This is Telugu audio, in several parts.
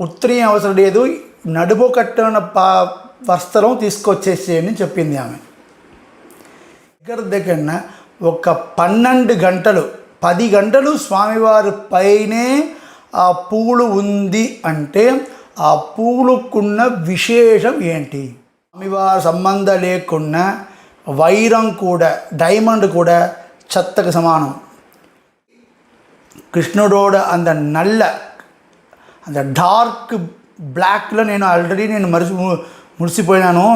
ఉత్తరీయం అవసరం లేదు, నడుము కట్టిన వస్త్రం తీసుకొచ్చేసేయని చెప్పింది ఆమె. దగ్గర ఒక 12 గంటలు 10 గంటలు స్వామివారి పైనే ఆ పూలు ఉంది అంటే ఆ పూలుకున్న విశేషం ఏంటి? స్వామివారి సంబంధం లేకున్నా వైరం కూడా, డైమండ్ కూడా చెత్తకు సమానం. కృష్ణుడోడ అంత నల్ల, అంత డార్క్ బ్లాక్లో నేను ఆల్రెడీ మురిసిపోయినాను.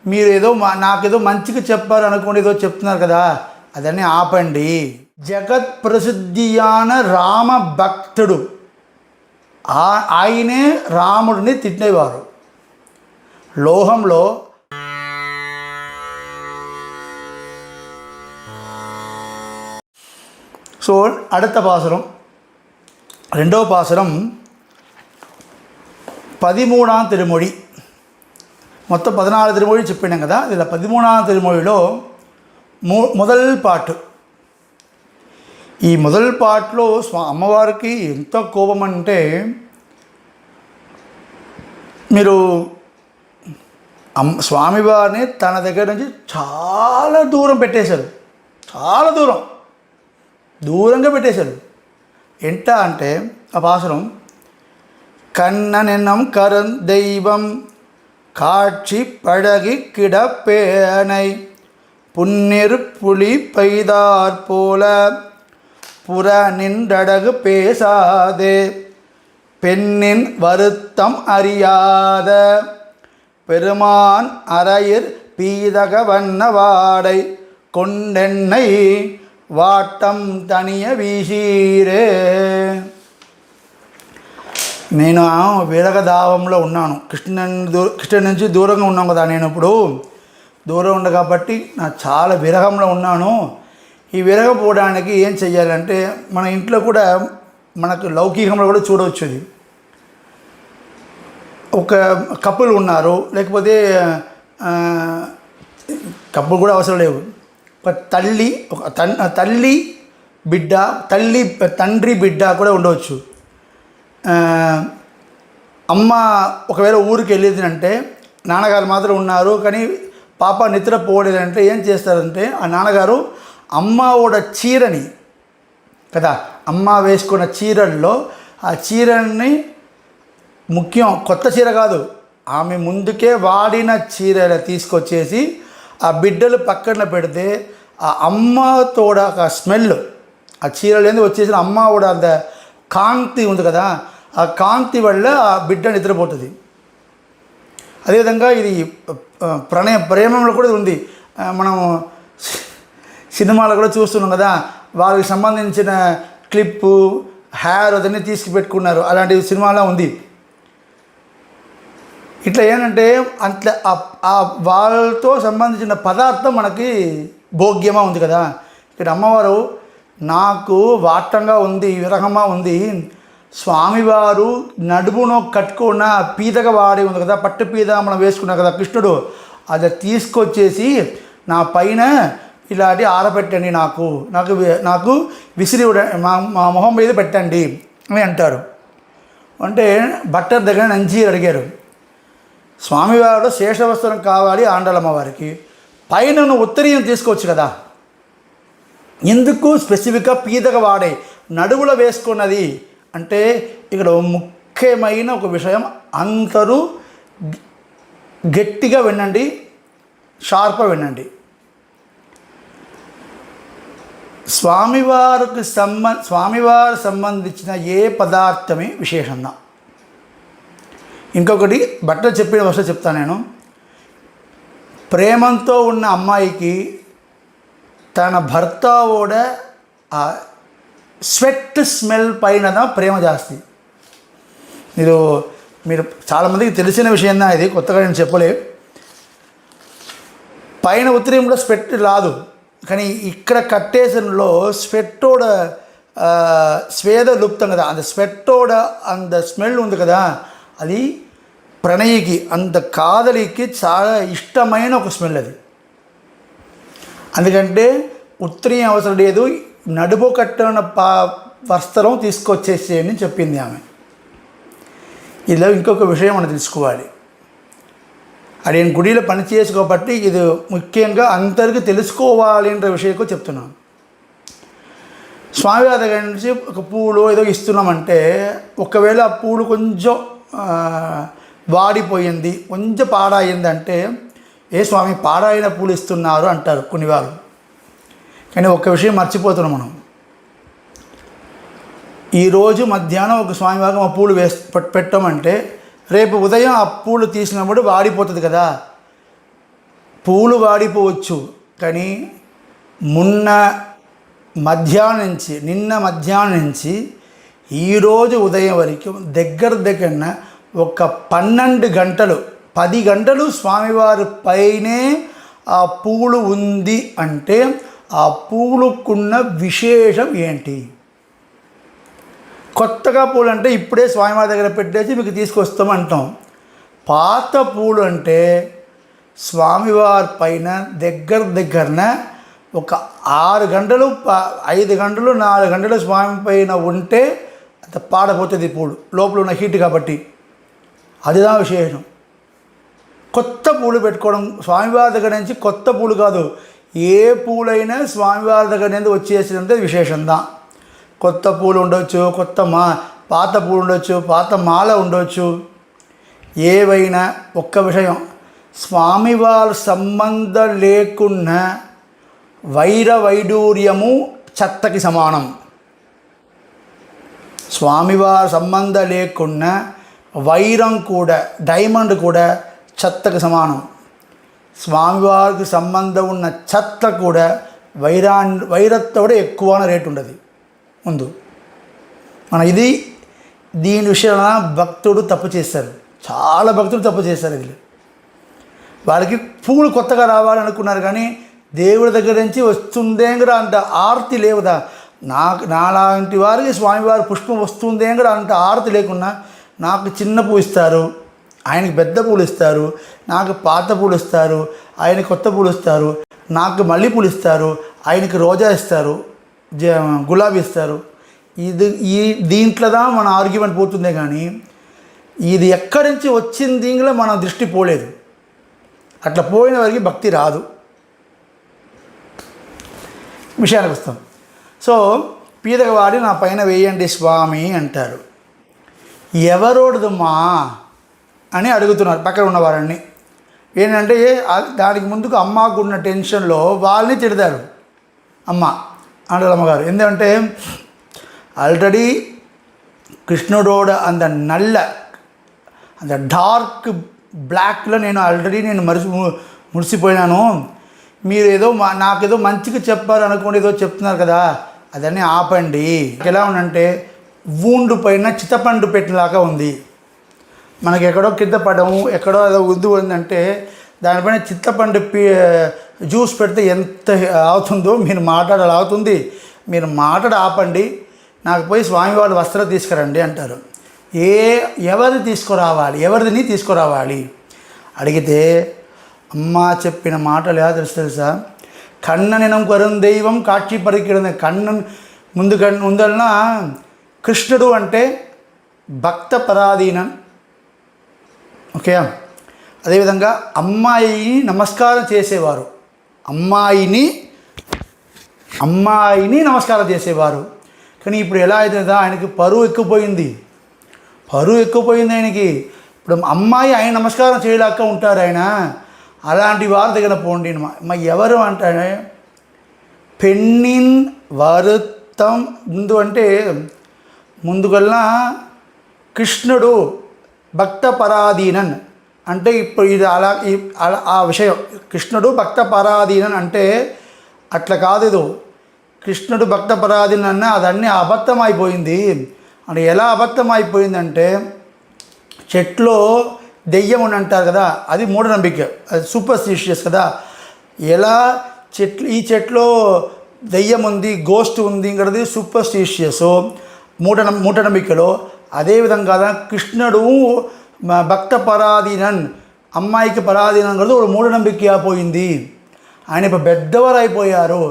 మీరు ఏదో నాకేదో మంచిగా చెప్పారు అనుకోండి, ఏదో చెప్తున్నారు కదా, అదని ఆపండి. జగత్ ప్రసిద్ధియాన రామ భక్తుడు, ఆయనే రాముడిని తిట్టేవారు. లోహంలో సో அடுத்த பாசுரம், రెండవ பாசுரம் 13ஆம் திருமொழி. మొత్తం 14 తిరుమొഴి చెప్పినాం కదా. ఇలా 13ఆం తిరుమొழிలో మొదల్ పాటు. ఈ మొదల్ పాటలో అమ్మవారికి ఎంత కోపం అంటే, మీరు స్వామివారిని తన దగ్గర నుంచి చాలా దూరం పెట్టేశారు, చాలా దూరంగా పెట్టేశారు. ఎంత అంటే ఆ పాసురం, కన్ననెన్నం కరం దైవం காட்சி பழகி கிடப்பேனை புன்னிரு புலி பெய்தாற் போல புற நின்றடகு பேசாதே பெண்ணின் வருத்தம் அறியாத பெருமான் அரையிற் பீதக வண்ண வாடை கொண்டென்னை வாட்டம் தனிய வீசீரே. నేను విరగదావంలో ఉన్నాను, కృష్ణుడి నుంచి దూరంగా ఉన్నాం కదా. నేను ఇప్పుడు దూరం ఉండ కాబట్టి నాకు చాలా విరహంలో ఉన్నాను. ఈ విరగపోవడానికి ఏం చెయ్యాలంటే, మన ఇంట్లో కూడా మనకు లౌకికంలో కూడా చూడవచ్చు. ఇది ఒక కప్పులు ఉన్నారు, లేకపోతే కప్పులు కూడా అవసరం లేవు. ఒక తల్లి బిడ్డ, తండ్రి బిడ్డ కూడా ఉండవచ్చు. అమ్మ ఒకవేళ ఊరికి వెళ్ళేది అంటే, నాన్నగారు మాత్రం ఉన్నారు కానీ పాప నిద్రపోలేదంటే ఏం చేస్తారంటే, ఆ నాన్నగారు అమ్మ కూడా చీరని కదా, అమ్మ వేసుకున్న చీరల్లో ఆ చీరని, ముఖ్యం కొత్త చీర కాదు, ఆమె ముందుకే వాడిన చీరలు తీసుకొచ్చేసి ఆ బిడ్డలు పక్కన పెడితే ఆ అమ్మ తోడ ఒక స్మెల్, ఆ చీరలు ఏంది వచ్చేసిన అమ్మ కూడా అంత కాంతి ఉంది కదా, ఆ కాంతి వల్ల ఆ బిడ్డ నిద్రపోతుంది. అదేవిధంగా ఇది ప్రేమంలో కూడా ఉంది. మనం సినిమాలో కూడా చూస్తున్నాం కదా, వాళ్ళకి సంబంధించిన క్లిప్పు, హెయిర్ అదన్నీ తీసుకుపెట్టుకున్నారు, అలాంటి సినిమాలో ఉంది. ఇట్లా ఏంటంటే అట్లా ఆ వాళ్ళతో సంబంధించిన పదార్థం మనకి భోగ్యమా ఉంది కదా. ఇక్కడ అమ్మవారు నాకు వాటంగా ఉంది, విరహంగా ఉంది, స్వామివారు నడుమును కట్టుకున్న పీదగా వాడి ఉంది కదా, పట్టు పీద మనం వేసుకున్నాం కదా కృష్ణుడు, అది తీసుకొచ్చేసి నా పైన ఇలాంటి ఆరబెట్టండి, నాకు విసిరి మా మొహం మీద పెట్టండి అని అంటారు. అంటే భట్టర్ దగ్గర నంచి అడిగారు, స్వామివారు శేషవస్త్రం కావాలి ఆండాలమ్మవారికి, పైన ఉత్తరీయం తీసుకోవచ్చు కదా, ఎందుకు స్పెసిఫిక్గా పీదగా వాడే నడువులో వేసుకున్నది అంటే, ఇక్కడ ముఖ్యమైన ఒక విషయం, అందరూ గట్టిగా వినండి, షార్ప్గా వినండి. స్వామివారికి సంబంధించిన ఏ పదార్థమే విశేషంగా. ఇంకొకటి బట్టలు చెప్పిన వరుస చెప్తాను నేను. ప్రేమంతో ఉన్న అమ్మాయికి తన భర్త కూడా ఆ స్వెట్ స్మెల్ పైన ప్రేమ జాస్తి. మీరు చాలామందికి తెలిసిన విషయం ఇది, కొత్తగా నేను చెప్పలే. పైన ఉత్తరీయం కూడా స్వెట్ రాదు, కానీ ఇక్కడ కట్టేసన్లో స్వెట్టోడ స్వేద లుప్తం కదా, అంత స్వెట్టోడ అంత స్మెల్ ఉంది కదా, అది ప్రణయికి, అంత కాదలికి చాలా ఇష్టమైన ఒక స్మెల్ అది. అందుకంటే ఉత్తరీయం అవసరం లేదు, నడుము కట్టిన వస్త్రం తీసుకొచ్చేసేయని చెప్పింది ఆమె. ఇలా ఇంకొక విషయం మనం తెలుసుకోవాలి. అది నేను గుడిలో పని చేసుకోబట్టి ఇది ముఖ్యంగా అందరికీ తెలుసుకోవాలి అనే విషయం చెప్తున్నాను. స్వామివారి దగ్గర నుంచి ఒక పూలు ఏదో ఇస్తున్నామంటే ఒకవేళ ఆ పూలు కొంచెం వాడిపోయింది, కొంచెం పాడైందంటే ఏ స్వామి పాడైన పూలు ఇస్తున్నారు అంటారు కొన్ని వారు. కానీ ఒక్క విషయం మర్చిపోతున్నాం మనం. ఈరోజు మధ్యాహ్నం ఒక స్వామివారికి ఆ పూలు పెట్టామంటే రేపు ఉదయం ఆ పూలు తీసినప్పుడు వాడిపోతుంది కదా. పూలు వాడిపోవచ్చు, కానీ నిన్న మధ్యాహ్నం నుంచి ఈరోజు ఉదయం వరకు దగ్గరన ఒక 12 గంటలు 10 గంటలు స్వామివారి పైనే ఆ పూలు ఉంది అంటే ఆ పూలుకున్న విశేషం ఏంటి? కొత్తగా పూలు అంటే ఇప్పుడే స్వామివారి దగ్గర పెట్టేసి మీకు తీసుకొస్తాం అంటాం. పాత పూలు అంటే స్వామివారి పైన దగ్గరన ఒక 6 గంటలు 5 గంటలు 4 గంటలు స్వామి పైన ఉంటే అంత పాడపోతుంది పూలు, లోపల ఉన్న హీట్ కాబట్టి. అదిదా విశేషం. కొత్త పూలు పెట్టుకోవడం స్వామివారి దగ్గర నుంచి కొత్త పూలు కాదు, ఏ పూలైనా స్వామివారి దగ్గర నుంచి వచ్చేసినంత విశేషందా. కొత్త పూలు ఉండొచ్చు, పాత పూలు ఉండొచ్చు, పాత మాల ఉండొచ్చు, ఏవైనా ఒక్క విషయం, స్వామివారి సంబంధం లేకున్నా వైడూర్యము చెత్తకి సమానం. స్వామివారి సంబంధం లేకున్నా వైరం కూడా, డైమండ్ కూడా చెత్తకి సమానం. స్వామివారికి సంబంధం ఉన్న చెత్త కూడా వైరత్తో కూడా ఎక్కువ రేటు ఉండదు ముందు. దీని విషయంలో భక్తుడు తప్పు చేస్తారు, చాలా భక్తులు తప్పు చేస్తారు. ఇది వాళ్ళకి పూలు కొత్తగా రావాలనుకున్నారు, కానీ దేవుడి దగ్గర నుంచి వస్తుందేంగడ అంత ఆర్తి లేవుదా. నాలాంటి వారికి స్వామివారి పుష్పం వస్తుందేంగడ అంత ఆర్తి లేకున్నా నాకు చిన్న పూలు ఇస్తారు, ఆయనకి పెద్ద పూలు ఇస్తారు, నాకు పాత పూలు ఇస్తారు, ఆయన కొత్త పూలు ఇస్తారు, నాకు మల్లె పూలు ఇస్తారు, ఆయనకి రోజా ఇస్తారు, గులాబీ ఇస్తారు. దీంట్లోదా మన ఆర్గ్యుమెంట్ పోతుందే, కానీ ఇది ఎక్కడి నుంచి వచ్చింది దీంట్లో మన దృష్టి పోలేదు. అట్లా పోయిన వారికి భక్తి రాదు. విషయానికి వస్తాం. సో పీదగవాడి నా పైన వేయండి స్వామి అంటారు. ఎవరోడదమ్మా అని అడుగుతున్నారు పక్కన ఉన్నవారని. ఏంటంటే దానికి ముందుకు అమ్మకు ఉన్న టెన్షన్లో వాళ్ళని తిడతారు. అంటారు అమ్మగారు. ఎందుకంటే ఆల్రెడీ కృష్ణుడోడ అంత డార్క్ బ్లాక్లో నేను మురిసిపోయినాను. మీరు ఏదో నాకేదో మంచిగా చెప్పారు అనుకోండి, ఏదో చెప్తున్నారు కదా, అదన్నీ ఆపండి. ఎలా ఉందంటే వూండు పైన చిత్తపండు పెట్టినలాగా ఉంది. మనకి ఎక్కడో కింద పడము, ఎక్కడో ఏదో ఉందంటే దానిపైన చింతపండు జ్యూస్ పెడితే ఎంత అవుతుందో మీరు మాట్లాడాలి అవుతుంది. మీరు ఆపండి, నాకు పోయి స్వామివారి వస్త్రం తీసుకురండి అంటారు. ఎవరిని తీసుకురావాలి అడిగితే అమ్మ చెప్పిన మాటలు ఎలా తెలుసా? కన్ననినం కరుణ దైవం కాక్షి పరికిడ. కన్నన్ ముందలన కృష్ణుడు అంటే భక్త పరాధీనం. ఓకే, అదేవిధంగా అమ్మాయిని నమస్కారం చేసేవారు, అమ్మాయిని నమస్కారం చేసేవారు. కానీ ఇప్పుడు ఎలా అవుతుందా, ఆయనకి పరువు ఎక్కువపోయింది ఆయనకి. ఇప్పుడు అమ్మాయి ఆయన నమస్కారం చేయలేక ఉంటారు ఆయన. అలాంటి వారి దగ్గర పోండి. ఎవరు అంటే పెన్నిన్ వరుత్తం అంటే ముందుకల్లా కృష్ణుడు భక్త పరాధీనన్ అంటే ఇప్పుడు ఇది అలా ఆ విషయం. కృష్ణుడు భక్త పరాధీనన్ అంటే అట్లా కాదు. ఇది కృష్ణుడు భక్త పరాధీనన్ అన్న అదన్నీ అబద్ధం అయిపోయింది. అంటే ఎలా అబద్ధం అయిపోయిందంటే చెట్లో దెయ్యం అని అంటారు కదా, అది మూఢనమ్మిక, అది సూపర్స్టిషియస్ కదా. ఎలా ఈ చెట్లో దెయ్యం ఉంది, గోస్ట్ ఉంది ఇంకది సూపర్స్టిషియస్ మూఢనమ్మికలో. అదేవిధంగా కృష్ణుడు భక్త పరాధీనన్, అమ్మాయికి పరాధీనం కదా ఒక మూఢనమ్మిక పోయింది. ఆయన ఇప్పుడు పెద్దవారు అయిపోయారు.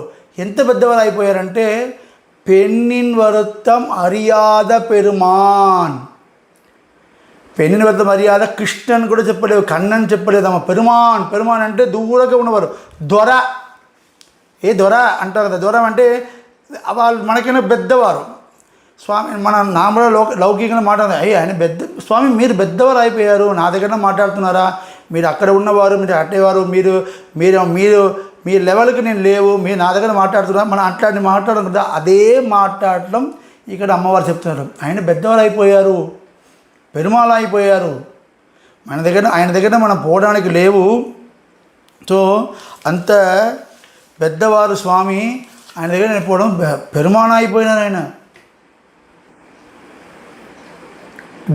ఎంత పెద్దవారు అయిపోయారంటే పెన్నిన్ వరుత్తం అరియాద పెరుమాన్. పెన్నిని పెద్ద మర్యాద కృష్ణని కూడా చెప్పలేదు, కన్నని చెప్పలేదు. అమ్మ పెరుమాన్ అంటే దూరంగా ఉన్నవారు. దొర దొర అంటారు కదా, దొర అంటే వాళ్ళు మనకైనా పెద్దవారు. స్వామి మన నామలో లౌకికంగా మాట్లాడదు, ఆయన పెద్ద స్వామి మీరు పెద్దవారు అయిపోయారు, నా దగ్గర మాట్లాడుతున్నారా, మీరు అక్కడ ఉన్నవారు, మీరు అట్టేవారు, మీరు మీరు మీరు మీ లెవెల్కి నేను లేవు, మీరు నా దగ్గర మాట్లాడుతున్నారు, మనం అట్లాంటి మాట్లాడడం కదా. అదే మాట్లాడటం ఇక్కడ అమ్మవారు చెప్తున్నారు. ఆయన పెద్దవారు అయిపోయారు, పెరుమాళ అయిపోయారు, ఆయన దగ్గర మనం పోవడానికి లేవు. సో అంత పెద్దవారు స్వామి, ఆయన దగ్గర నేను పోవడం పెరుమాణ అయిపోయినారు. ఆయన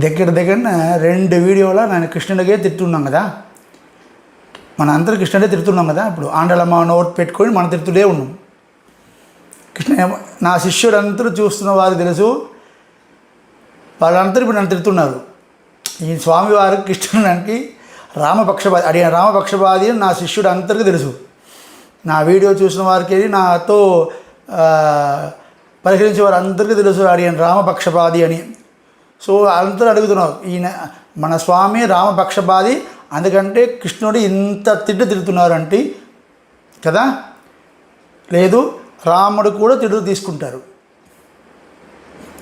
దగ్గర 2 వీడియోలో నేను కృష్ణుడికే తిట్టున్నాం కదా, మన అందరూ కృష్ణుడే తిడుతున్నాం కదా. ఇప్పుడు ఆండలమ్మ నోట్ పెట్టుకొని మన తిడుతూనే ఉన్నాం. కృష్ణ నా శిష్యులందరూ చూస్తున్న వారికి తెలుసు, వాళ్ళందరూ ఇప్పుడు నన్ను తిడుతున్నారు. ఈ స్వామివారు కృష్ణుడానికి రామపక్షపాది అడిగిన రామపక్షపాది అని నా శిష్యుడు అందరికీ తెలుసు. నా వీడియో చూసిన వారికి, నాతో పరిహరించే వారు అందరికీ తెలుసు అడిగిన రామపక్షపాది అని. సో అందరూ అడుగుతున్నారు, ఈయన మన స్వామి రామపక్షపాది, అందుకంటే కృష్ణుడు ఇంత తిడుతున్నారు అంటే కదా. లేదు, రాముడు కూడా తిడుగు తీసుకుంటారు.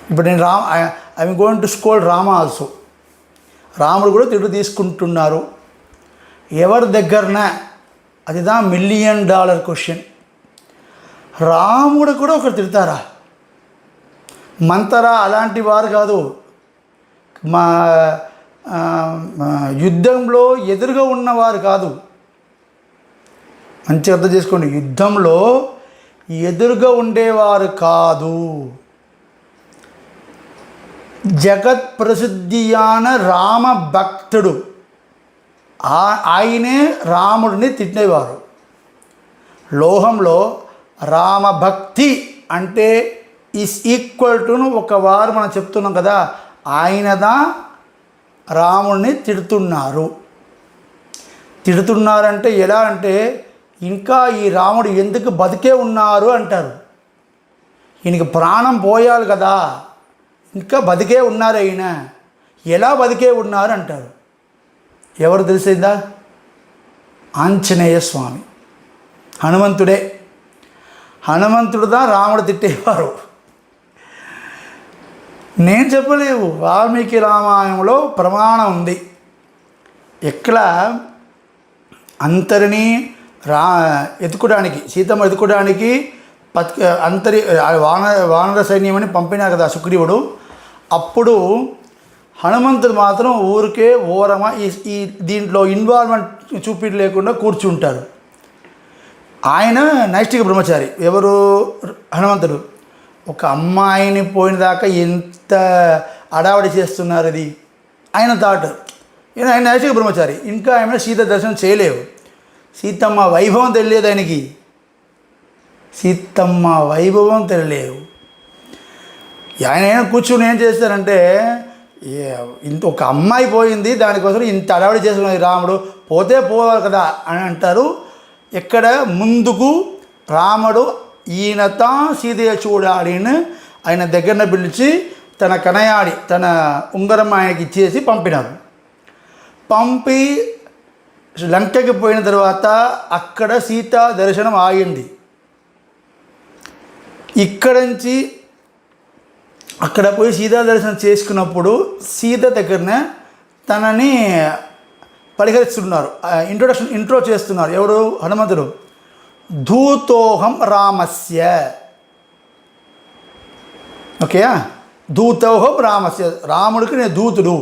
ఇప్పుడు నేను I'm going to scold Rama also. రాముడు కూడా తిడుగు తీసుకుంటున్నారు. ఎవరి దగ్గరన, అదిదా $1 మిలియన్ క్వశ్చన్. రాముడు కూడా ఒకరు తిడతారా? మంతరా అలాంటి వారు కాదు, మా యుద్ధంలో ఎదురుగా ఉన్నవారు కాదు. మంచిగా అర్థం చేసుకోండి, యుద్ధంలో ఎదురుగా ఉండేవారు కాదు. జగత్ ప్రసిద్ధియాన రామ భక్తుడు, ఆయనే రాముడిని తిట్టేవారు. లోహంలో రామభక్తి అంటే ఈజ్ ఈక్వల్ టు ఒక వారు మనం చెప్తున్నాం కదా, ఆయనదా రాముడిని తిడుతున్నారంటే ఎలా అంటే, ఇంకా ఈ రాముడు ఎందుకు బతికే ఉన్నారు అంటారు. ఈయనకి ప్రాణం పోయాలి కదా, ఇంకా బతికే ఉన్నారు, అయిన ఎలా బతికే ఉన్నారు అంటారు. ఎవరు తెలిసిందా? ఆంజనేయ స్వామి, హనుమంతుడుదా రాముడు తిట్టేవారు. నేను చెప్పలేవు, వాల్మీకి రామాయణంలో ప్రమాణం ఉంది. ఎక్కడ అంతరిని ఎత్తుకోవడానికి, సీతమ్మ ఎత్తుకోవడానికి వానర సైన్యమని పంపినా కదా సుగ్రీవుడు. అప్పుడు హనుమంతుడు మాత్రం ఊరికే ఈ దీంట్లో ఇన్వాల్వ్మెంట్ లేకుండా కూర్చుంటారు. ఆయన నైష్టిక బ్రహ్మచారి. ఎవరు? హనుమంతుడు. ఒక అమ్మాయిని పోయిన దాకా ఎంత అడావడి చేస్తున్నారు, అది ఆయన థాట్. ఆయన నైష్టిక బ్రహ్మచారి. ఇంకా ఆయన సీత దర్శనం చేయలేవు, సీతమ్మ వైభవం తెలియదు ఆయనకి, సీతమ్మ వైభవం తెలియలేవు. ఆయన కూర్చుని ఏం చేస్తారంటే, ఇంత ఒక అమ్మాయి పోయింది, దానికోసం ఇంత అడావడి చేస్తున్నది, రాముడు పోతే పోవాలి కదా అని అంటారు. ఎక్కడ ముందుకు రాముడు ఈయనతా సీతయ్య చూడాలి అని ఆయన దగ్గరన పిలిచి తన కనయాడి తన ఉంగరం ఆయనకి ఇచ్చేసి పంపినారు. పంపి లంకకి పోయిన తర్వాత అక్కడ సీతా దర్శనం ఆగింది. ఇక్కడ నుంచి అక్కడ పోయి సీతా దర్శనం చేసుకున్నప్పుడు సీత దగ్గరనే తనని పరిహరిస్తున్నారు, ఇంట్రో చేస్తున్నారు. ఎవరు? హనుమంతుడు. ధూతోహం రామస్య. ఓకే, ధూతోహం రామస్య, రాముడికి నేను దూతుడు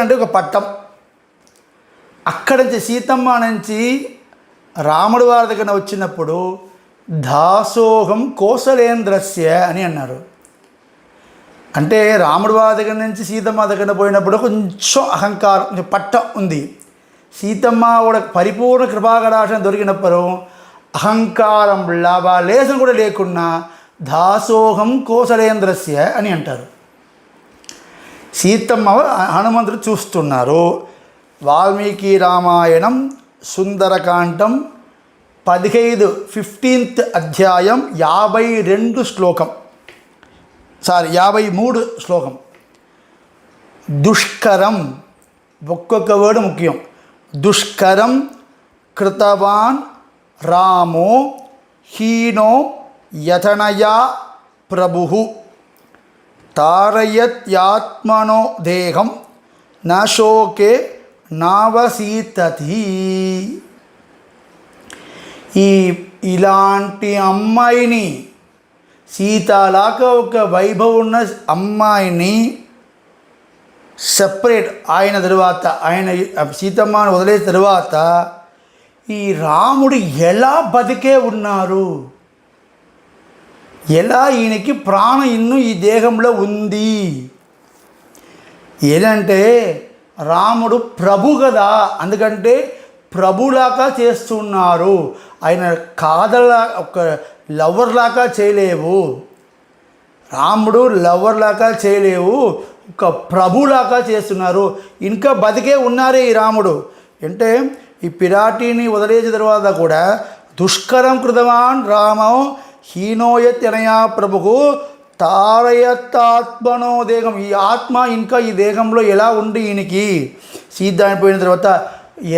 అంటే ఒక పట్టం. అక్కడ నుంచి సీతమ్మ నుంచి రాముడి వారి దగ్గర వచ్చినప్పుడు దాసోహం కోసలేంద్రస్య అని అన్నారు. అంటే రాముడి వారి దగ్గర నుంచి సీతమ్మ దగ్గర పోయినప్పుడు కొంచెం అహంకారం, కొంచెం పట్టం ఉంది. సీతమ్మ కూడా పరిపూర్ణ కృపాకటాక్షం దొరికినప్పుడు అహంకారం లాభాలేసం కూడా లేకున్నా దాసోహం కోసలేంద్రస్య అని అంటారు. సీతమ్మ హనుమంతుడు చూస్తున్నారు. వాల్మీకి రామాయణం సుందరకాండం 15th అధ్యాయం 52 శ్లోకం, 53 శ్లోకం. దుష్కరం, ఒక్కొక్క వర్డ్ ముఖ్యం. దుష్కరం కృతవాన్ రామో హీనో యతనయా ప్రభు తారయత్యాత్మనో దేహం నశోకే నావసీతతి. ఇలాంటి అమ్మాయిని, సీతలాగా ఒక వైభవం ఉన్న అమ్మాయిని సెపరేట్ ఆయన తరువాత, ఆయన సీతమ్మని వదిలేసిన తరువాత ఈ రాముడు ఎలా బతికే ఉన్నారు, ఎలా ఈయనకి ప్రాణం ఇన్ను ఈ దేహంలో ఉంది. ఏదంటే రాముడు ప్రభు కదా, అందుకంటే ప్రభులాగా చేస్తున్నారు. ఆయన కాదలా ఒక లవర్లాగా చేయలేవు, రాముడు లవర్లాగా చేయలేవు, ఒక ప్రభులాగా చేస్తున్నారు. ఇంకా బతికే ఉన్నారే ఈ రాముడు. అంటే ఈ పిరాటిని వదిలేసిన తర్వాత కూడా దుష్కరం కృతవాన్ రామో హీనోయత్యనయా ప్రభుకు తారయత్తాత్మనో దేహం. ఈ ఆత్మ ఇంకా ఈ దేహంలో ఎలా ఉండి ఈయనకి సీత అయిపోయిన తర్వాత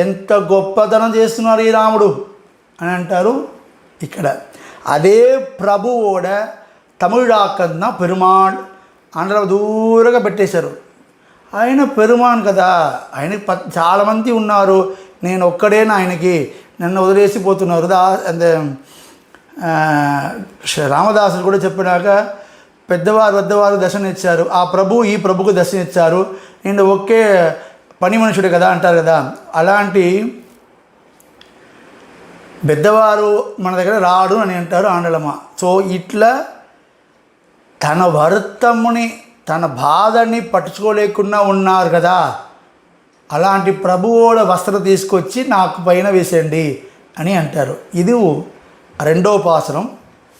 ఎంత గొప్పతనం చేస్తున్నారు ఈ రాముడు అని అంటారు ఇక్కడ. అదే ప్రభువోడ తమిళాకన్నా పెరుమాళ్ ఆంధ్ర దూరంగా పెట్టేశారు. ఆయన పెరుమాన్ కదా, ఆయనకి చాలామంది ఉన్నారు, నేను ఒక్కడేనా ఆయనకి, నన్ను వదిలేసిపోతున్నారు. రామదాసుడు కూడా చెప్పినాక పెద్దవారు దర్శనం ఇచ్చారు, ఆ ప్రభు ఈ ప్రభుకు దర్శనం ఇచ్చారు, నేను ఒకే పని మనుషుడు కదా అంటారు కదా. అలాంటి పెద్దవారు మన దగ్గర రాడు అని అంటారు ఆండలమ్మ. సో ఇట్లా తన భర్తముని, తన బాధని పట్టుకోలేకుండా ఉన్నారు కదా, అలాంటి ప్రభువుల వస్త్రం తీసుకొచ్చి నాకు పైన వేసేయండి అని అంటారు. ఇది రెండో పాసరం,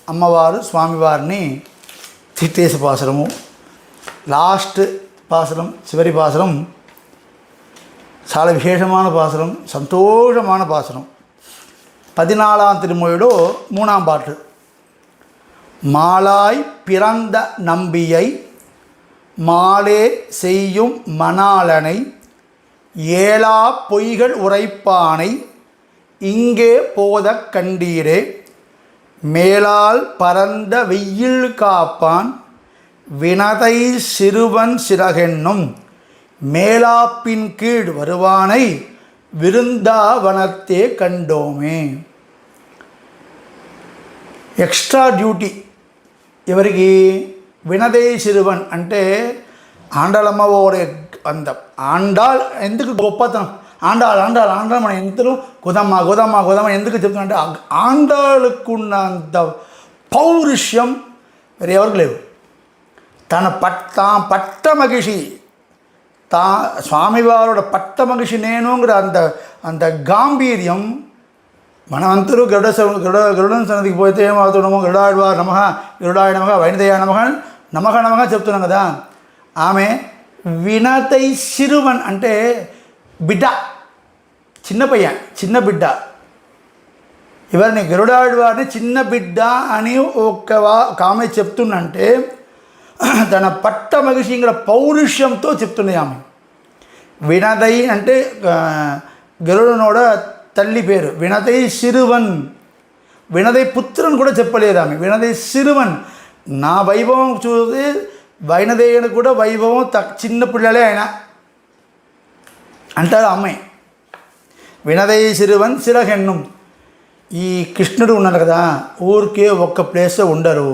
అమ్మవారు స్వామివారిని తిట్టేసి పాసరము. లాస్ట్ పాసరం, చివరి పాసరం చాలా విశేషమైన పాసరం, సంతోషమైన పాసరం. 14ஆம் திருமொழியோட 3ஆம் பாட்டு. மாலாய் பிறந்த நம்பியை மாலே செய்யும் மணாளனை ஏலா பொய்கள் உரைப்பானை இங்கே போத கண்டீரே மேலால் பரந்த வெயில் காப்பான் வினதை சிறுவன் சிறகென்னும் மேலாப்பின் கீழ் வருவானை విరుందావనతే కండోమే. ఎక్స్ట్రా డ్యూటీ ఎవరికి? వినదే శిరువన్ అంటే ఆండాళమ్మ ఓడే అందం. ఆండాళ్ ఎందుకు గొప్పతనం, ఆండాళ్ మనం ఎంతలో గోదమ్మ ఎందుకు చెప్తున్నా అంటే ఆండాళ్ళకున్నంత పౌరుష్యం వేరే ఎవరికి లేవు. తన పట్ట మగిషి స్వామివారుడ పట్ట మగిషి నేనుங்கிற అంత గాంభీర్యం. మనమంతరూ గరుడన్ సన్నిధికి పోతే ఏమవుతున్నామో గరుడాళ్వార్ నమః, గరుడాయ నమః, వైనదయ నమః చెప్తున్నాం కదా. ఆమె వినతై శిరువన్ అంటే బిడ్డ, చిన్న బిడ్డ. ఎవరిని? గరుడాళ్వారిని చిన్న బిడ్డ అని ఒక ఆమె చెప్తుందంటే తన పట్ట మగిషింగ పౌరుష్యంతో చెప్తుంది ఆమె. వినదై అంటే గరుడనోడ తల్లి పేరు వినదై శిరువన్, వినదై పుత్రుని కూడా చెప్పలేదు ఆమె, వినదై శిరువన్. నా వైభవం చూసి వైనదేయుని కూడా వైభవం చిన్న పిల్లలే ఆయన అంటారు అమ్మాయి. వినదై శిరువన్ శిరహెన్నం. ఈ కృష్ణుడు ఉన్నారు కదా, ఊరికే ఒక్క ప్లేస్లో ఉండరు,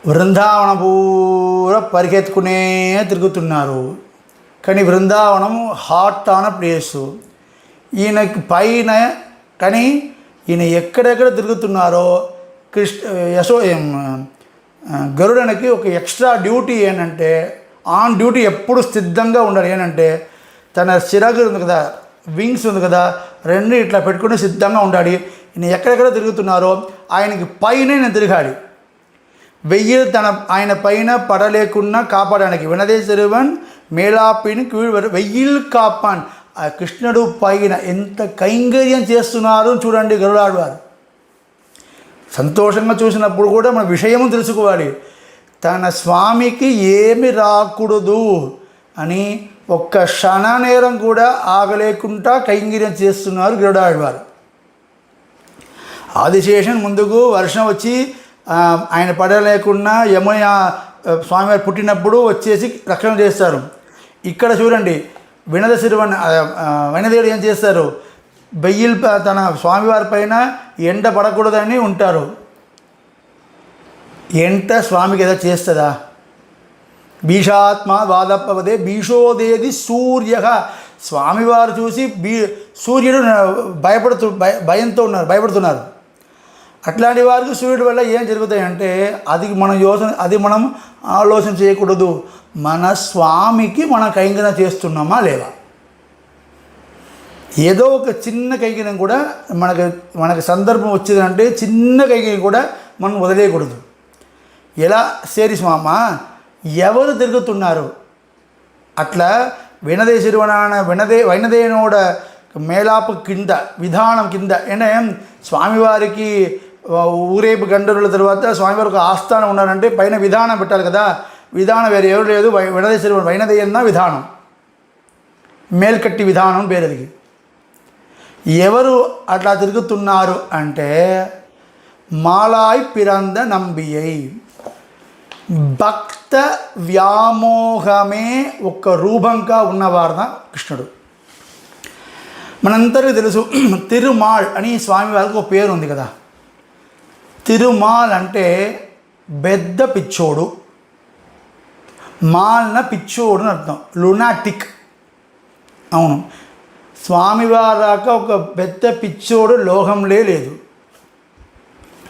బృందావన పూరా పరిగెత్తుకునే తిరుగుతున్నారు. కానీ బృందావనం హాట్ ఆన ప్లేసు ఈయనకి పైన. కానీ ఈయన ఎక్కడెక్కడ తిరుగుతున్నారో గరుడనికి ఒక ఎక్స్ట్రా డ్యూటీ ఏంటంటే, ఆన్ డ్యూటీ ఎప్పుడు సిద్ధంగా ఉండాలి. ఏంటంటే తన చిరగు ఉంది కదా, వింగ్స్ ఉంది కదా, రెండు ఇట్లా పెట్టుకుని సిద్ధంగా ఉండాలి. ఈయన ఎక్కడెక్కడ తిరుగుతున్నారో ఆయనకి పైనే నేను తిరగాలి. వెయ్యి ఆయన పైన పడలేకుండా కాపాడడానికి. వినదే శిరువన్ మేళాపిని వెయ్యిల్ కాపాన్. ఆ కృష్ణుడు పైన ఎంత కైంకర్యం చేస్తున్నారు చూడండి గరుడాళ్వారు. సంతోషంగా చూసినప్పుడు కూడా మన విషయము తెలుసుకోవాలి. తన స్వామికి ఏమి రాకూడదు, అని ఒక్క క్షణ నేరం కూడా ఆగలేకుండా కైంగిర్యం చేస్తున్నారు గరుడాళ్వారు. ఆదిశేషన్ ముందుకు వర్షం వచ్చి ఆయన పడలేకుండా యమున స్వామివారు పుట్టినప్పుడు వచ్చేసి రక్షణ చేస్తారు. ఇక్కడ చూడండి వైనదేవుడు ఏం చేస్తారు, బెయ్యిల్ తన స్వామివారి పైన ఎండ పడకూడదని ఉంటారు. ఎంట స్వామికి ఏదో చేస్తుందా? భీషాత్మ వాదప్పవదే భీషోదేది సూర్య. స్వామివారు చూసి సూర్యుడు భయపడుతున్నారు. అట్లాంటి వారికి సూర్యుడి వల్ల ఏం జరుగుతాయంటే అది మనం ఆలోచన చేయకూడదు. మన స్వామికి మనం కైంకర్యం చేస్తున్నామా లేవా? ఏదో ఒక చిన్న కైంకర్యం కూడా మనకు సందర్భం వచ్చిందంటే చిన్న కైంకర్యం కూడా మనం వదిలేయకూడదు. ఎలా సేరి స్వామ ఎవరు తిరుగుతున్నారు అట్లా వైనదేనోడ మేళాపు కింద విధానం కింద అంటే స్వామివారికి ఊరేపు గంటల తర్వాత స్వామివారికి ఒక ఆస్థానం ఉన్నారంటే పైన విధానం పెట్టాలి కదా. విధానం వేరే ఎవరు లేదు, వైనదేయన్న విధానం, మేల్కట్టి విధానం పేరుదికి. ఎవరు అట్లా తిరుగుతున్నారు అంటే మాలాయ్ పిరంద నంబియై, భక్త వ్యామోహమే ఒక రూపంగా ఉన్నవారున కృష్ణుడు. మనందరికీ తెలుసు తిరుమాళ్ అని స్వామివారికి ఒక పేరు ఉంది కదా. తిరుమాల్ అంటే పెద్ద పిచ్చోడు, మాల్న పిచ్చోడు అని అర్థం, లునాటిక్. అవును, స్వామివారాక ఒక పెద్ద పిచ్చోడు లోకంలో లేదు.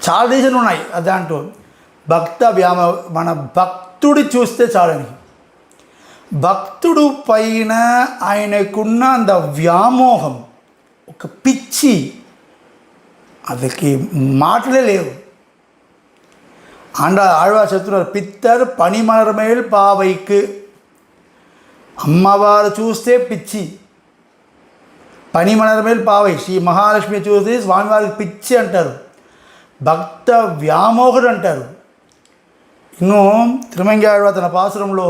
చాలా దేశాలు ఉన్నాయి అదంటూ. భక్త మన భక్తుడి చూస్తే చాలని, భక్తుడు పైన ఆయనకున్న అంత వ్యామోహం, ఒక పిచ్చి, అదికి మాటలే లేవు. ఆళ్వారు చెప్తున్నారు, పిత్తర్ పనిమలర్మేల్ పావైకు. అమ్మవారు చూస్తే పిచ్చి, పనిమలర్మేల్ పావై. శ్రీ మహాలక్ష్మి చూస్తే స్వామివారికి పిచ్చి అంటారు, భక్త వ్యామోహుడు అంటారు. ఇನ್ನು తిరుమంగాళ్వారు తన పాసురంలో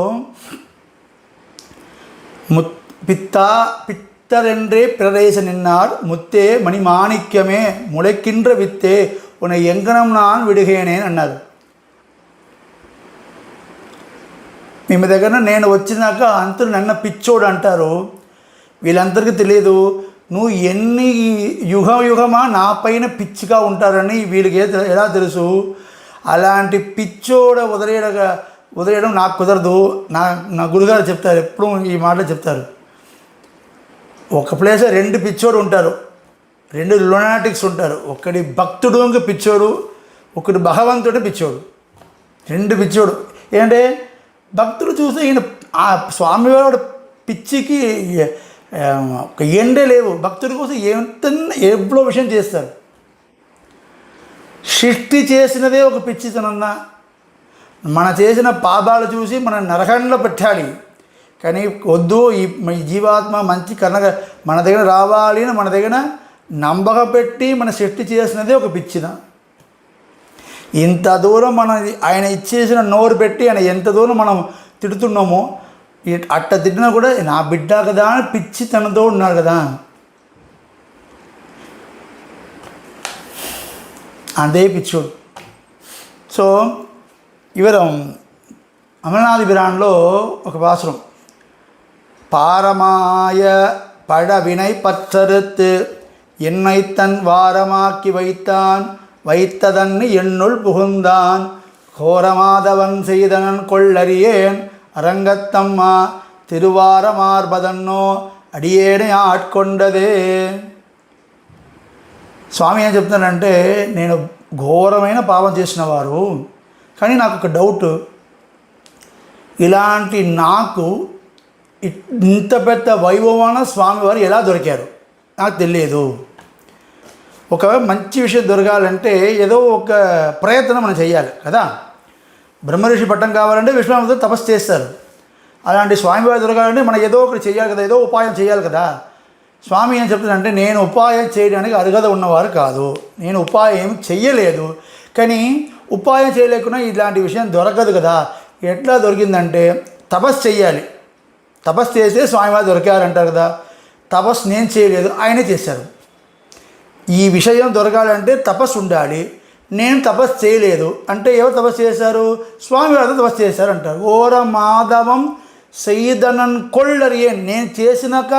பித்தரென்றே பிரதேச நின்னார் முத்தே மணிமாணிக்கமே முளைக்கின்ற வித்தே உன்னை ఎంగనం நான் విడిగేనే అన్నారు. మీ దగ్గర నేను వచ్చినాక అందరూ నన్న పిచ్చోడు అంటారు. వీళ్ళందరికీ తెలియదు నువ్వు ఎన్ని యుగమా నా పైన పిచ్చిగా ఉంటారని వీళ్ళకి ఎలా తెలుసు. అలాంటి పిచ్చోడ వదిలేయడం నాకు కుదరదు. నా గురుగారు చెప్తారు, ఎప్పుడు ఈ మాట చెప్తారు. ఒక ప్లేస్ రెండు పిచ్చోడు ఉంటారు, రెండు లునాటిక్స్ ఉంటారు. ఒకటి భక్తుడు పిచ్చోడు, ఒకటి భగవంతుడు పిచ్చోడు. రెండు పిచ్చోడు ఏంటంటే భక్తుడు చూస్తే ఈయన ఆ స్వామివాడు పిచ్చికి ఒక ఎండే లేవు. భక్తుడి కోసం ఎప్పుడో విషయం చేస్తారు. సృష్టి చేసినదే ఒక పిచ్చితనన్నా, మన చేసిన పాపాలు చూసి మన నరకంలో పెట్టాలి. కానీ వద్దు, ఈ జీవాత్మ మంచి మన దగ్గర రావాలి అని మన దగ్గర నమ్మక పెట్టి మన సృష్టి చేసినదే ఒక పిచ్చిన. ఇంత దూరం ఆయన ఇచ్చేసిన నోరు పెట్టి ఆయన ఎంత దూరం మనం తిడుతున్నామో, అట్ట తిట్టినా కూడా నా బిడ్డ కదా అని పిచ్చి తనతో ఉన్నాడు కదా. అదే పిచ్చోడు. సో ఇవరు అమరనాథ பிரான்లో ఒక పాసురం, பாரமாய பழவினை பற்றறுத்து என்னை தன் வாரமாக்கி வைத்ததன்னு என்னுள் புகுந்தான் கோரமாதவன் செய்தனன் கொள்ளறியேன் அரங்கத்தம்மா తిరువారమార్బదన్నో అడియేనే ఆట్కొండదే. స్వామి ఏం చెప్తున్నానంటే, నేను ఘోరమైన పాపం చేసిన వారు, కానీ నాకు ఒక డౌట్, ఇలాంటి నాకు ఇంత పెద్ద వైభవాన స్వామివారు ఎలా దొరికారు నాకు తెలియదు. ఒక మంచి విషయం దొరకాలంటే ఏదో ఒక ప్రయత్నం మనం చేయాలి కదా. బ్రహ్మర్షి పట్టం కావాలంటే విశ్వామిత్రుడు తపస్సు చేస్తారు. అలాంటి స్వామివారు దొరకాలంటే మనం ఏదో ఒకటి చేయాలి కదా, ఏదో ఉపాయం చేయాలి కదా. స్వామి ఏం చెప్తుందంటే, నేను ఉపాయం చేయడానికి అర్హత ఉన్నవారు కాదు, నేను ఉపాయం చెయ్యలేదు. కానీ ఉపాయం చేయలేకుండా ఇలాంటి విషయం దొరకదు కదా. ఎట్లా దొరికిందంటే తపస్సు చెయ్యాలి. తపస్సు చేస్తే స్వామివారు దొరికారంటారు కదా. తపస్సు నేను చేయలేదు, ఆయనే చేశారు. ఈ విషయం దొరకాలంటే తపస్సు ఉండాలి. నేను తపస్సు చేయలేదు అంటే ఎవరు తపస్సు చేశారు? స్వామివారితో తపస్సు చేశారు అంటారు. ఓర మాధవం సైదనన్ కొళ్ళరియే, నేను చేసినాక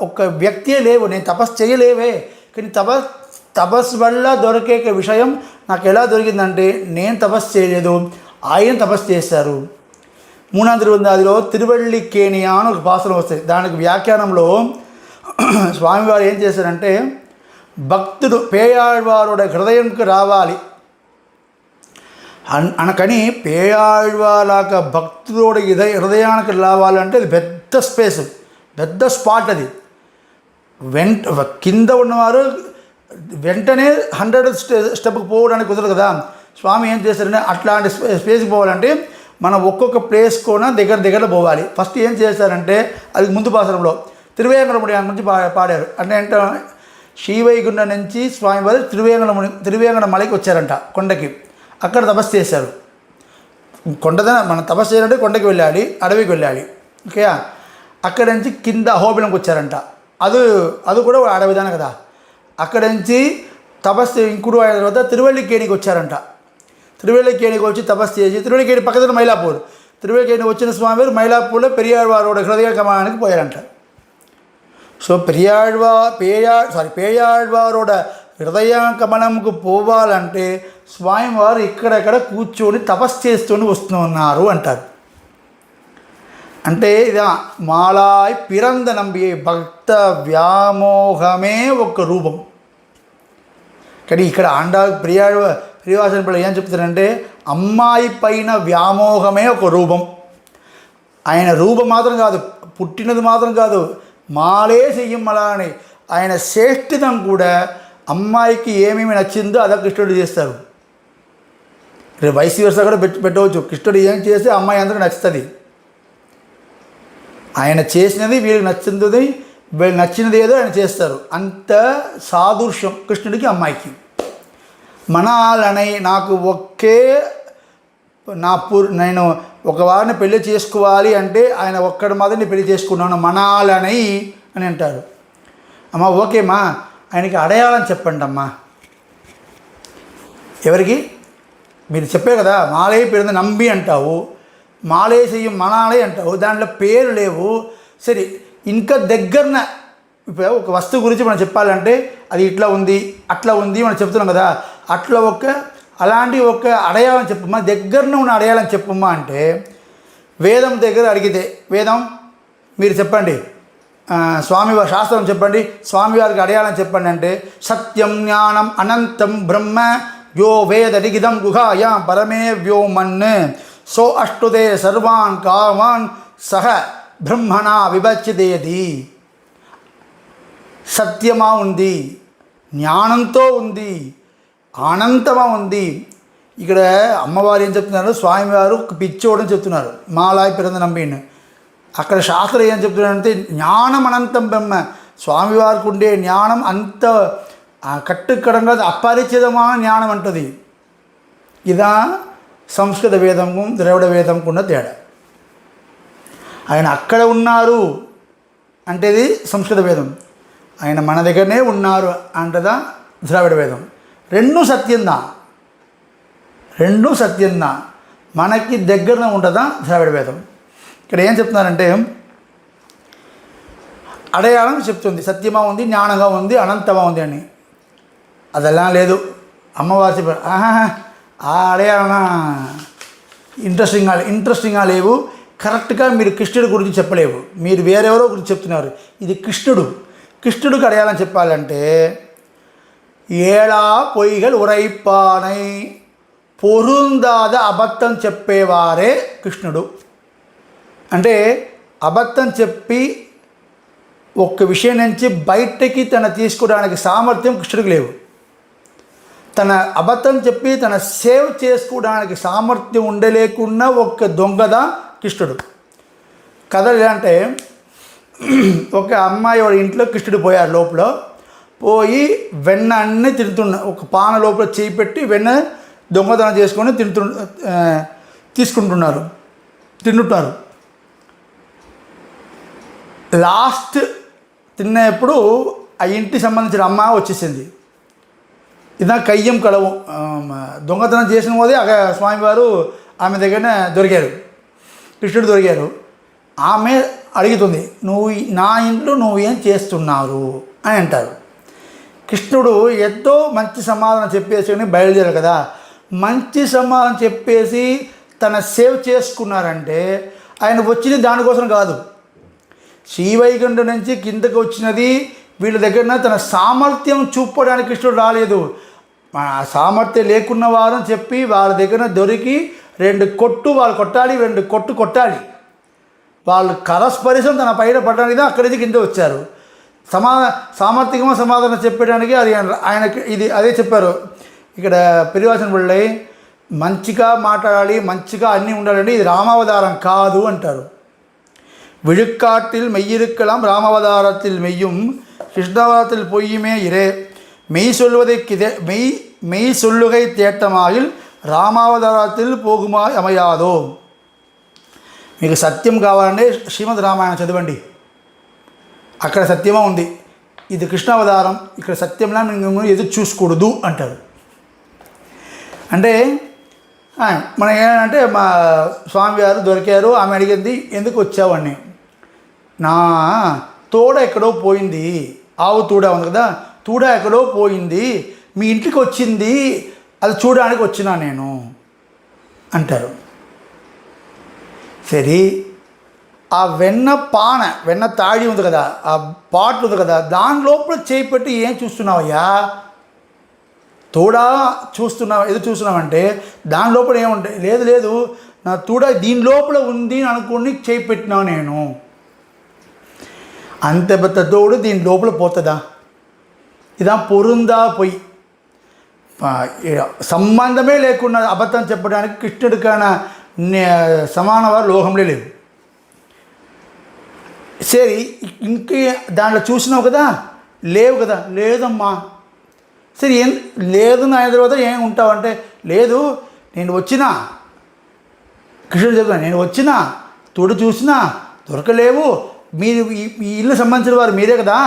ఒక వ్యక్తియే లేవు, నేను తపస్సు చేయలేవే. కానీ తపస్సు వల్ల దొరికే విషయం నాకు ఎలా దొరికిందంటే నేను తపస్సు చేయలేదు, ఆయన తపస్సు చేశారు. మూనాం తిరువందాదిలో తిరువళ్ళికేణియా అని ఒక పాసనం వస్తుంది. దానికి వ్యాఖ్యానంలో స్వామివారు ఏం చేశారంటే, భక్తుడు పేయాళ్వారుడ హృదయంకి రావాలి అనకని పేయాళ్వాలాక భక్తుడు హృదయానికి రావాలంటే అది పెద్ద స్పేస్, పెద్ద స్పాట్. అది కింద ఉన్నవారు వెంటనే 100 స్టెప్కి పోవడానికి కుదరదు కదా. స్వామి ఏం చేశారంటే అట్లాంటి స్పేస్కి పోవాలంటే మనం ఒక్కొక్క ప్లేస్ కూడా దగ్గర పోవాలి. ఫస్ట్ ఏం చేశారంటే అది ముందు పాసనంలో తిరువేంకటముడి గురించి పాడారు. అంటే శ్రీవైకుంఠం నుంచి స్వామివారు తిరువేంకటమలైకి వచ్చారంట, కొండకి. అక్కడ తపస్సు చేశారు. మనం తపస్సు చేయాలంటే కొండకి వెళ్ళాలి, అడవికి వెళ్ళాలి. ఓకే, అక్కడి నుంచి కింద అహోబిలంకి వచ్చారంట. అది కూడా అడవిదానే కదా. అక్కడి నుంచి తపస్సు ఇంకుడు అయిన తర్వాత తిరువళ్ళికేణికి వచ్చారంట. తిరువళ్ళికేణికి వచ్చి తపస్సు చేసి, తిరువళ్ళికేణి పక్కన మైలాపూర్, తిరువళ్ళికేణి వచ్చిన స్వామివారు మైలాపూర్లో పెరియాళ్వారోడ హృదయ కమలానికి పోయారంట. సో పేయాళ్వారోడ హృదయ కమలంకు పోవాలంటే స్వామివారు ఇక్కడెక్కడ కూర్చొని తపస్సు చేస్తూనే వస్తున్నారు అంటారు. అంటే ఇది మాలాయ్ పిరంద నంబి భక్త వ్యామోహమే ఒక రూపం. కానీ ఇక్కడ ప్రియవాసన పిల్ల ఏం చెప్తారంటే అమ్మాయి పైన వ్యామోహమే ఒక రూపం. ఆయన రూపం మాత్రం కాదు, పుట్టినది మాత్రం కాదు, మాలే చెయ్యమ్మలా అని ఆయన శ్రేష్ఠితం కూడా అమ్మాయికి ఏమేమి నచ్చిందో అదే కృష్ణుడు చేస్తారు. వైస్ వర్సా కూడా పెట్టవచ్చు. కృష్ణుడు ఏం చేస్తే అమ్మాయి అందరికీ నచ్చుతుంది. ఆయన చేసినది వీళ్ళకి నచ్చింది, వీళ్ళు నచ్చినది ఏదో ఆయన చేస్తారు. అంత సాదృశ్యం కృష్ణుడికి అమ్మాయికి. మనాలనై నాకు నేను ఒక వారిని పెళ్లి చేసుకోవాలి అంటే ఆయన ఒక్కడి మాత్రం పెళ్లి చేసుకున్నాను మనాలనై అని అంటారు. అమ్మ ఓకేమ్మా, ఆయనకి అడయాలని చెప్పండి అమ్మా. ఎవరికి? మీరు చెప్పే కదా మాలే పేరు నంబి అంటావు, మాలే చెయ్యం మనాలే అంటావు, దాంట్లో పేరు లేవు. సరే, ఇంకా దగ్గరన ఇప్పుడు ఒక వస్తువు గురించి మనం చెప్పాలంటే అది ఇట్లా ఉంది అట్లా ఉంది మనం చెప్తున్నాం కదా. అట్లా అలాంటి ఒక అడయాలని చెప్పమ్మా, దగ్గరనే ఉన్న అడయాలని చెప్పమ్మా అంటే వేదం దగ్గర అడిగితే వేదం మీరు చెప్పండి, స్వామివారి శాస్త్రం చెప్పండి, స్వామివారికి అడయాలని చెప్పండి అంటే సత్యం జ్ఞానం అనంతం బ్రహ్మ యో వేద లిఖితం గుహాయా పరమే వ్యోమన్ సో అష్టుదే సర్వాన్ కామాన్ సహ బ్రహ్మణా విభజ్యదేది. సత్యమా ఉంది, జ్ఞానంతో ఉంది, అనంతమా ఉంది. ఇక్కడ అమ్మవారు ఏం చెప్తున్నారు, స్వామివారు పిచ్చోడని చెప్తున్నారు, మాలాయ పిరంద నంబిని. అక్కడ శాస్త్రం ఏం చెప్తున్నారంటే జ్ఞానం అనంతం బ్రహ్మ. స్వామివారికి ఉండే జ్ఞానం అంత కట్టుకడంగా అపరిచితమైన జ్ఞానం అంటుంది. ఇదా సంస్కృత వేదంకు ద్రవిడ వేదంకు ఉన్న తేడా. ఆయన అక్కడ ఉన్నారు అంటేది సంస్కృత వేదం, ఆయన మన దగ్గరనే ఉన్నారు అంటదా ద్రావిడ వేదం. రెండూ సత్యందా మనకి దగ్గరనే ఉంటుందా ద్రావిడ వేదం. ఇక్కడ ఏం చెప్తున్నారంటే అడయాళం చెప్తుంది, సత్యమా ఉంది, జ్ఞానంగా ఉంది, అనంతమా ఉంది అని. అదెలా లేదు. అమ్మవారు చెప్పారు ఆ అడయాళన ఇంట్రెస్టింగ్గా లేవు, కరెక్ట్గా మీరు కృష్ణుడి గురించి చెప్పలేవు, మీరు వేరెవరో గురించి చెప్తున్నారు. ఇది కృష్ణుడికి అడయాలని చెప్పాలంటే ఏళా పొయ్యిగలు ఉరైపానై పొరుందాద అబద్ధం చెప్పేవారే కృష్ణుడు. అంటే అబద్ధం చెప్పి ఒక్క విషయం నుంచి బయటకి తీసుకోవడానికి సామర్థ్యం కృష్ణుడికి లేవు. తన అబద్ధం చెప్పి తన సేవ్ చేసుకోవడానికి సామర్థ్యం ఉండలేకున్న ఒక దొంగదా కృష్ణుడు. కథ అంటే ఒక అమ్మాయి వాడి ఇంట్లో కృష్ణుడు పోయారు. లోపల పోయి వెన్న అన్నీ ఒక పాన లోపల చేయి పెట్టి వెన్న దొంగతనం చేసుకొని తింటున్నారు. లాస్ట్ తిన్నప్పుడు ఆ ఇంటికి సంబంధించిన అమ్మ వచ్చేసింది. ఇది కయ్యం కలవు దొంగతనం చేసిన పోదే స్వామివారు ఆమె దగ్గరనే దొరికారు, కృష్ణుడు దొరికారు. ఆమె అడుగుతుంది, నువ్వు నా ఇంట్లో నువ్వు ఏం చేస్తున్నారు అని అంటారు. కృష్ణుడు ఎంతో మంచి సమాధానం చెప్పేసి బయలుదేరారు కదా. మంచి సమాధానం చెప్పేసి తన సేవ్ చేసుకున్నారంటే ఆయన వచ్చింది దానికోసం కాదు. శ్రీవైకుంఠం నుంచి కిందకు వచ్చినది వీళ్ళ దగ్గర తన సామర్థ్యం చూపడానికి కృష్ణుడు రాలేదు. సామర్థ్యం లేకున్న వారని చెప్పి వాళ్ళ దగ్గర దొరికి 2 కొట్టు వాళ్ళు కొట్టాలి, 2 కొట్టు కొట్టాలి. వాళ్ళు కరస్పరిశం తన పైన పడడానికి అక్కడి నుంచి కింద వచ్చారు. సామర్థ్యంగా సమాధానం చెప్పడానికి అది ఆయనకి ఇది అదే చెప్పారు. ఇక్కడ పెరివాసన పిళ్ళై మంచిగా మాట్లాడాలి, మంచిగా అన్నీ ఉండాలండి, ఇది రామావతారం కాదు అంటారు. விழுக்காட்டில் மெய்யிருக்கலாம் ராமவதாரத்தில் மெய்யும் கிருஷ்ணாவதாரத்தில் பொய்யுமே இரே மெய் சொல்வதை மெய் சொல்லுகை தேட்டமாயில் రామావతారத்தில் పోగుమాయ్ అమయాదో. మీకు సత్యం కావాలంటే శ్రీమద్ రామాయణం చదవండి, అక్కడ సత్యమే ఉంది. ఇది కృష్ణావతారం, ఇక్కడ సత్యంలా మేము ఎదురు చూసుకోకూడదు అంటారు. అంటే మనం ఏంటంటే మా స్వామివారు దొరికారు. ఆమె అడిగింది, ఎందుకు వచ్చావని. నా తోడ ఎక్కడో పోయింది, ఆవు తూడ ఉంది కదా, తూడ ఎక్కడో పోయింది, మీ ఇంటికి వచ్చింది, అది చూడడానికి వచ్చినా నేను అంటారు. సరే, ఆ వెన్న తాడి ఉంది కదా, ఆ పాటలు ఉంది కదా, దాని లోపల చేయి పెట్టి ఏం చూస్తున్నావయ్యా, తోడా చూస్తున్నావు, ఎదురు చూస్తున్నావంటే దాని లోపల ఏముంటాయి, లేదు లేదు నా తోడ దీని లోపల ఉంది అని అనుకుని చేయి పెట్టినావు నేను. అంత పెద్ద తోడు దీని లోపల పోతుందా? ఇదా పొరుందా పోయి సంబంధమే లేకుండా అబద్ధం చెప్పడానికి కృష్ణుడికైనా సమాన వారు లోకంలో లేవు. సరే, ఇంకే దాంట్లో చూసినావు కదా, లేవు కదా, లేదమ్మా. సరే, ఏం లేదు నా తర్వాత ఏం ఉంటావంటే, లేదు నేను వచ్చినా, కృష్ణుడు చెప్తున్నా, నేను వచ్చినా తోడు చూసినా దొరకలేవు, మీరు ఈ ఇల్లు సంబంధించిన వారు మీరే కదా,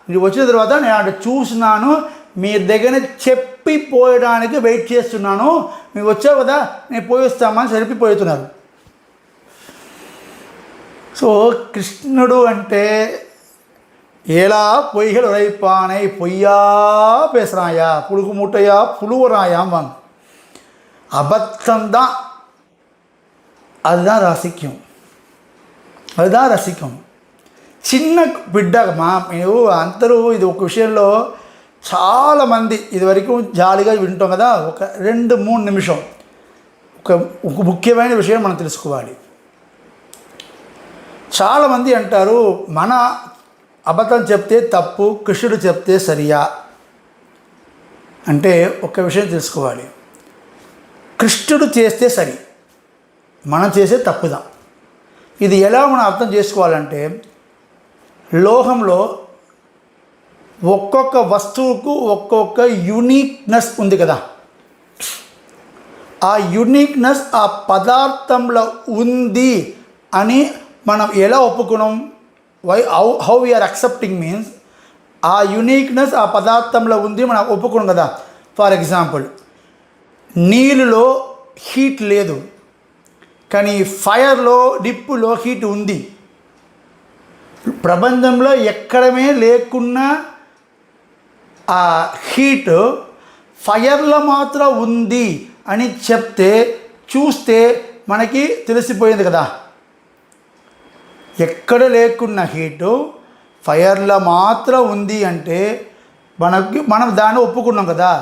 మీరు వచ్చిన తర్వాత నేను అక్కడ చూసినాను, మీ దగ్గర చెప్పిపోయడానికి వెయిట్ చేస్తున్నాను, మీరు వచ్చావు కదా నేను పోయిస్తామని సరిపిపోతున్నారు. సో కృష్ణుడు అంటే ఎలా పొయ్యలు ఉరైపానై పొయ్యా பேசுறாயா புழுகு மூட்டையா புழுவுறாயாம் வாங்க. அபத்தம்தான், அதுதான் ரசிக்கும், அதுதான் రసికం. చిన్న బిడ్డమా మీరు అందరూ ఇది ఒక విషయంలో చాలామంది ఇదివరకు జాలిగా వింటాం కదా, ఒక 2-3 నిమిషం ఒక ముఖ్యమైన విషయం మనం తెలుసుకోవాలి. చాలామంది అంటారు మన అబద్ధం చెప్తే తప్పు, కృష్ణుడు చెప్తే సరియా అంటే ఒక విషయం తెలుసుకోవాలి. కృష్ణుడు చేస్తే సరి, మనం చేసే తప్పుదా. ఇది ఎలా మనం అర్థం చేసుకోవాలంటే, లోకంలో ఒక్కొక్క వస్తువుకు ఒక్కొక్క యూనిక్నెస్ ఉంది కదా. ఆ యూనిక్నెస్ ఆ పదార్థంలో ఉంది అని మనం ఎలా ఒప్పుకున్నాం? హౌ వీఆర్ అక్సెప్టింగ్ మీన్స్ ఆ యూనిక్నెస్ ఆ పదార్థంలో ఉంది మనం ఒప్పుకున్నాం కదా. ఫర్ ఎగ్జాంపుల్, నీళ్ళలో హీట్ లేదు, కానీ ఫైర్లో నిప్పులో హీట్ ఉంది. ప్రపంచంలో ఎక్కడమే లేకున్నా ఆ హీట్ ఫైర్లో మాత్రం ఉంది అని చెప్తే చూస్తే మనకి తెలిసిపోయింది కదా. ఎక్కడ లేకున్న హీటు ఫైర్లో మాత్రం ఉంది అంటే మనం దాన్ని ఒప్పుకున్నాం కదా.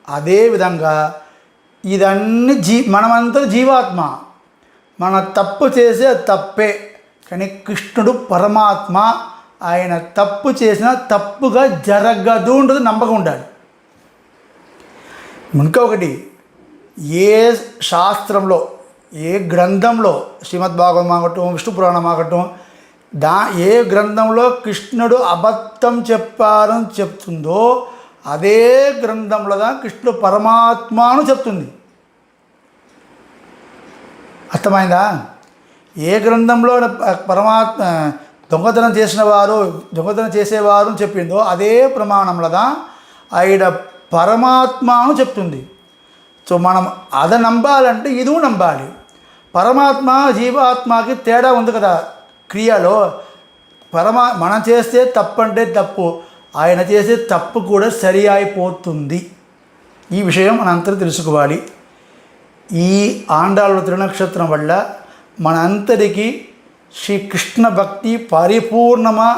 అదేవిధంగా ఇదన్నీ మనమంతా జీవాత్మ, మన తప్పు చేసే తప్పే, కానీ కృష్ణుడు పరమాత్మ, ఆయన తప్పు చేసినా తప్పుగా జరగదు ఉంటుంది నమ్మకం ఉండాలి. ఇంకొకటి, ఏ శాస్త్రంలో ఏ గ్రంథంలో శ్రీమద్భాగవతం ఆగటం విష్ణు పురాణం ఆగటం ఏ గ్రంథంలో కృష్ణుడు అబద్ధం చెప్పారని చెప్తుందో అదే గ్రంథంలో కృష్ణుడు పరమాత్మను చెప్తుంది. అర్థమైందా? ఏ గ్రంథంలో దొంగతనం చేసిన వారు దొంగతనం చేసేవారు అని చెప్పిందో అదే ప్రమాణంలో ఆయన పరమాత్మను చెప్తుంది. సో మనం అది నమ్మాలంటే ఇది నమ్మాలి. పరమాత్మ జీవాత్మకి తేడా ఉంది కదా క్రియలో. మనం చేస్తే తప్పు అంటే తప్పు, ఆయన చేసే తప్పు కూడా సరి అయిపోతుంది. ఈ విషయం మనందరూ తెలుసుకోవాలి. ఈ ఆండాళ్ళ త్రినక్షత్రం వల్ల మనందరికీ శ్రీకృష్ణ భక్తి పరిపూర్ణమా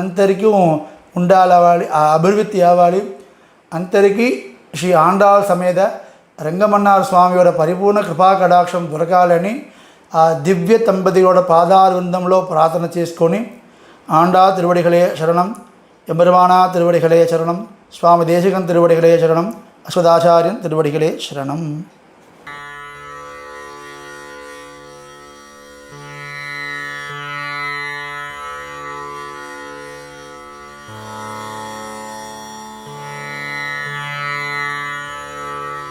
అందరికీ ఉండాలి, ఆ అభివృద్ధి అవ్వాలి. అందరికీ శ్రీ ఆండాళ్ సమేత రంగమన్నార స్వామిயோட పరిపూర్ణ కృపా కటాక్షం దొరకాలని ఆ దివ్య దంపతిயோட పాదాల వృందంలో ప్రార్థన చేసుకొని ఆండా తిరువడిகளே శరణం, ఎம்பெருமானா తిరువడిகளே శరణం, స్వామి దేశికం తిరువడిகளே శరణం, అశ్వదాచార్యం తిరువడిகளே శరణం.